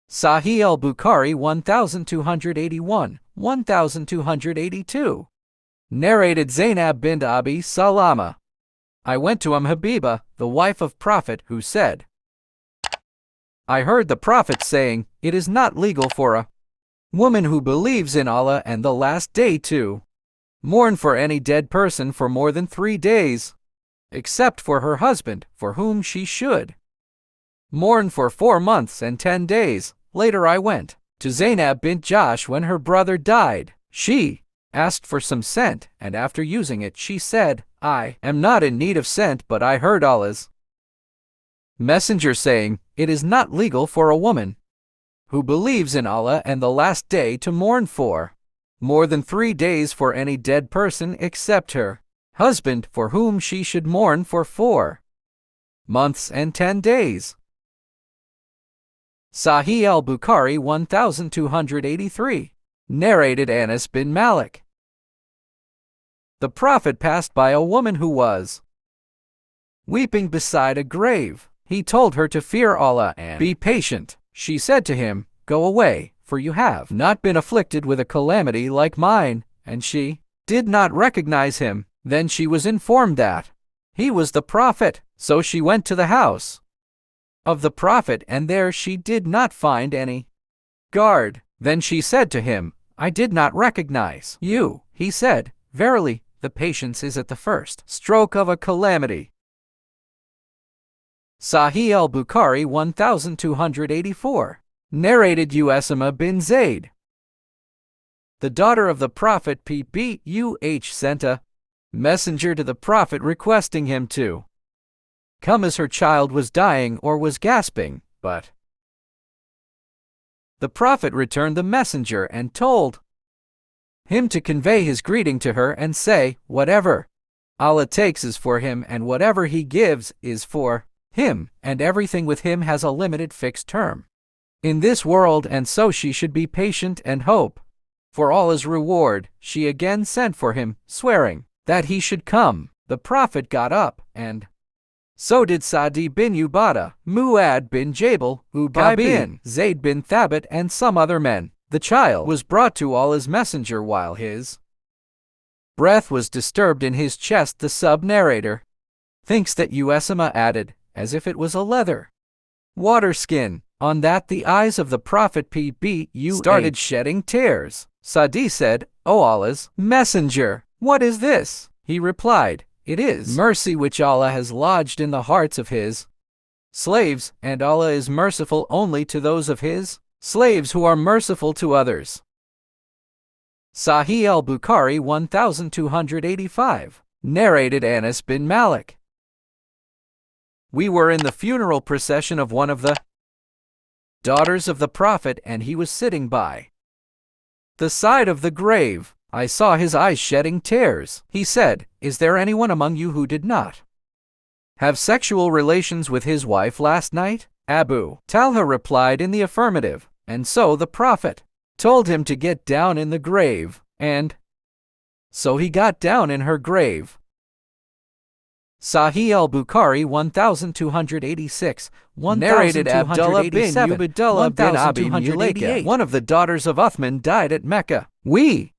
Sahih Al-Bukhari 1281, 1282. Narrated Zainab bint Abi Salama. I went to Habiba, the wife of Prophet, who said, I heard the Prophet saying, it is not legal for a woman who believes in Allah and the last day to mourn for any dead person for more than 3 days, except for her husband, for whom she should mourn for 4 months and 10 days. Later I went to Zainab bint Jahsh when her brother died. She asked for some scent, and after using it she said, I am not in need of scent, but I heard Allah's Messenger saying, it is not legal for a woman who believes in Allah and the last day to mourn for more than 3 days for any dead person except her husband, for whom she should mourn for 4 months and 10 days. Sahih Al-Bukhari 1283. Narrated Anas bin Malik. The Prophet passed by a woman who was weeping beside a grave. He told her to fear Allah and be patient. She said to him, Go away, for you have not been afflicted with a calamity like mine. And she did not recognize him. Then she was informed that he was the Prophet. So she went to the house of the Prophet, and there she did not find any guard. Then she said to him, I did not recognize you. He said, Verily, the patience is at the first stroke of a calamity. Sahih Al-Bukhari 1284. Narrated Usama bin Zayd. The daughter of the Prophet P.B.U.H. sent a messenger to the Prophet requesting him to come as her child was dying or was gasping, but the Prophet returned the messenger and told him to convey his greeting to her and say, Whatever Allah takes is for him, and whatever he gives is for him, and everything with him has a limited fixed term in this world, and so she should be patient and hope for Allah's reward. She again sent for him, swearing that he should come. The Prophet got up, and so did Sa'di bin Ubadah, Mu'ad bin Jabal, Ubay bin Zayd bin Thabit, and some other men. The child was brought to Allah's messenger while his breath was disturbed in his chest. The sub-narrator thinks that Usama added, as if it was a leather water skin. On that the eyes of the Prophet P.B.U. started shedding tears. Sa'di said, O Allah's messenger, what is this? He replied, It is mercy which Allah has lodged in the hearts of his slaves, and Allah is merciful only to those of his slaves who are merciful to others. Sahih Al-Bukhari 1285. Narrated Anas bin Malik. We were in the funeral procession of one of the daughters of the Prophet, and he was sitting by the side of the grave. I saw his eyes shedding tears. He said, Is there anyone among you who did not have sexual relations with his wife last night? Abu Talha replied in the affirmative, and so the Prophet told him to get down in the grave, and so he got down in her grave. Sahih Al-Bukhari 1286. Narrated Abdullah bin Ubaydullah bin Abi Mulaika, one of the daughters of Uthman, died at Mecca. We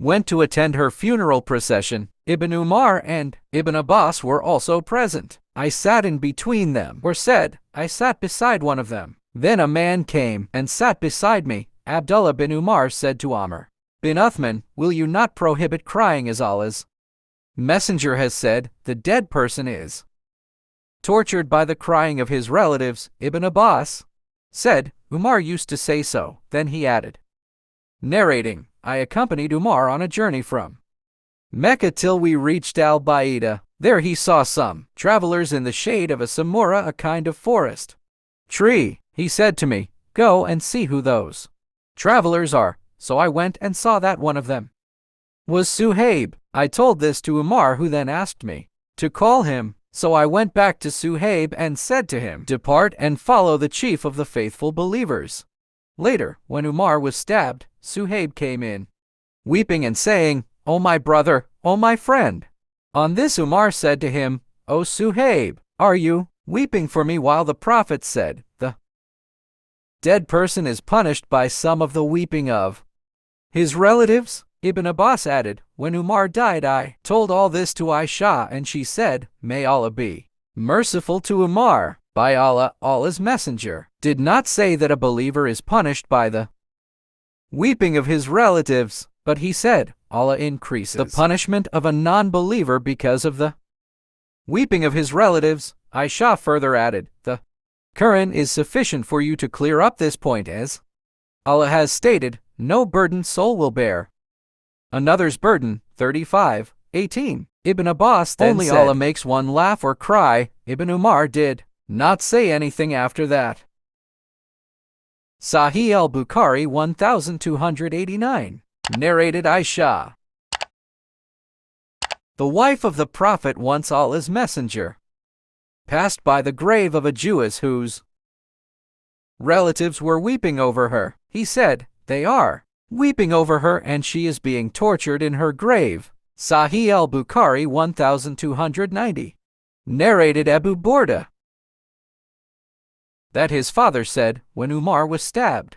went to attend her funeral procession. Ibn Umar and Ibn Abbas were also present. I sat in between them, or said, I sat beside one of them. Then a man came and sat beside me. Abdullah bin Umar said to Amr bin Uthman, Will you not prohibit crying, as Allah's Messenger has said, the dead person is tortured by the crying of his relatives? Ibn Abbas said, Umar used to say so. Then he added, narrating, I accompanied Umar on a journey from Mecca till we reached Al-Baida. There he saw some travelers in the shade of a samura, a kind of forest tree. He said to me, Go and see who those travelers are. So I went and saw that one of them was Suhaib. I told this to Umar, who then asked me to call him. So I went back to Suhaib and said to him, Depart and follow the chief of the faithful believers. Later, when Umar was stabbed, Suhaib came in, weeping and saying, O my brother, O my friend. On this Umar said to him, O Suhaib, are you weeping for me? While the Prophet said, The dead person is punished by some of the weeping of his relatives. Ibn Abbas added, when Umar died, I told all this to Aisha, and she said, may Allah be merciful to Umar. By Allah, Allah's Messenger did not say that a believer is punished by the weeping of his relatives, but he said, Allah increases the punishment of a non-believer because of the weeping of his relatives. Aisha further added, the Quran is sufficient for you to clear up this point, as Allah has stated, no burden soul will bear another's burden. 35:18. Ibn Abbas then only said, Allah makes one laugh or cry. Ibn Umar did not say anything after that. Sahieh Al-Bukhari 1289. Narrated Aisha, the wife of the Prophet, once Allah's Messenger passed by the grave of a Jewess whose relatives were weeping over her. He said, they are weeping over her and she is being tortured in her grave. Sahih Al-Bukhari 1290. Narrated Abu Burda, that his father said, when Umar was stabbed,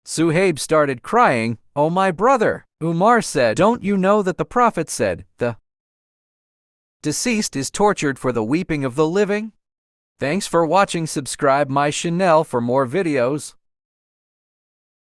Suhaib started crying, "Oh my brother." Umar said, don't you know that the Prophet said, the deceased is tortured for the weeping of the living? Thanks for watching. Subscribe my channel for more videos.